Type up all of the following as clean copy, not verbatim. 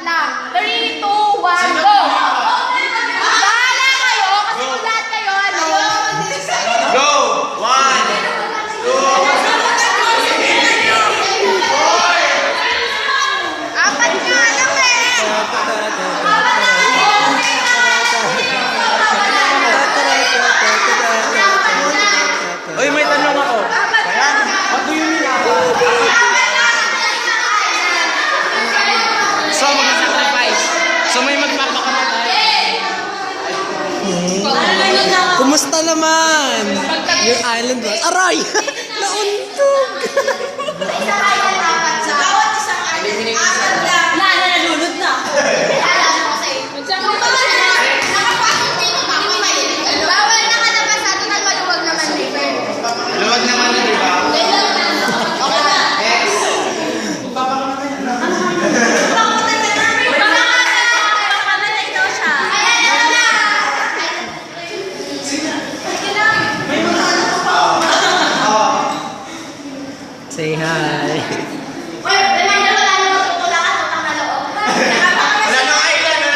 lang. 3, 2, 1, go! Bahala kayo, kasi kung lahat kayo, ano? Go! 1, 2, Apat nga lang eh! Uy, may tanong ako. Ayan. What do you mean? So, mag-sacrifice. So, may magpapakamatay. Kumusta naman? Yung island was... Aray! Nauntog! Nalulunod na. Bawal na kalabas natin at maluwag naman, River. Luwag naman na, di ba? Say hi. Wala na island.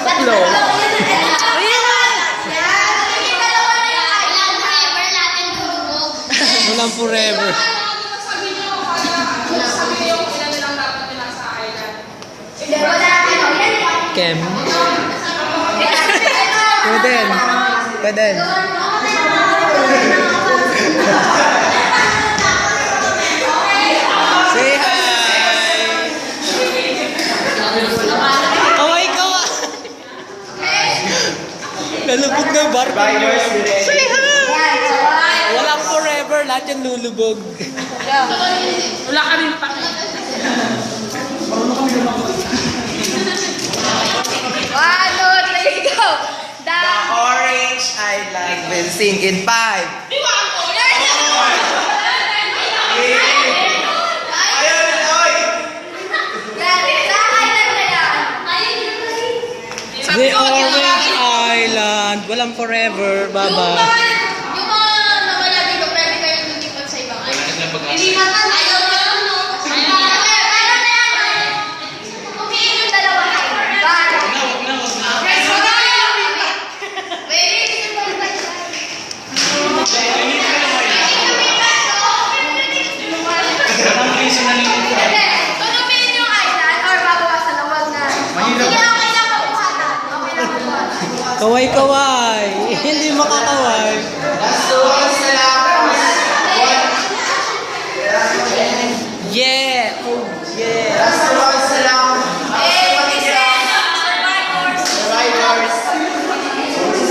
Tatlo. Walang forever. Kem. Pweden. Pweden. Say hi. Kaway kaway. Nalubog na yung barbecue. Say hi. Walang forever. Lahat yung lulubog. Wala ka rin pa. 1, 2, 3, go! The orange island will sink in 5. The Orange Island. Walang forever. Bye-bye. Yung mga nawala dito, pwede kayong lilipat sa ibang island. Hindi na ayaw na yun, no? Meron na yan, kumiin yung dalawa island. Tutupiin yung island or babawasan na wag na. Sige, okay lang pagbuhatan. Okay lang pagbuhatan. Kaway kaway. Hindi makakaway. Yeah. Oh yeah.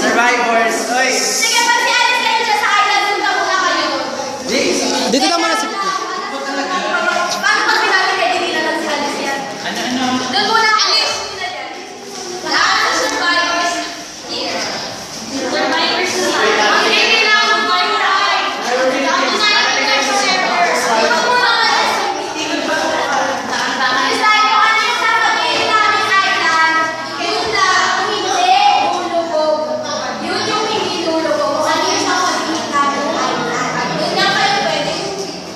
Survivors. Oy. Sige, pag si Alice kayo dyan sa island, punta muna kayo doon. Dito naman na si Paano pag sinabi kayo, hindi na lang si Alice yan? Doon muna, Alice! Lahat sa survivors here. Survivors na. Hindi lang, survivors. Tapos na yung next server. Ikaw muna, Alice. Alice, tayo kung ano yung sasabihin namin island. Yun lang, hindi lulubog. Yun yung hindi lulubog. Kung ano yung sasabihin namin island. Yun nga kayo pwede.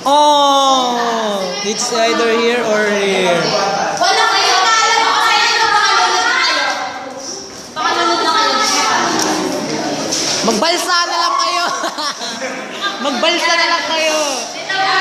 Oh, it's either here or here. Wala kayo alam ko kayo na makalunod na kayo. Makalunod na kayo. Magbalsa na lang kayo. Magbalsa na lang kayo. Ito ba?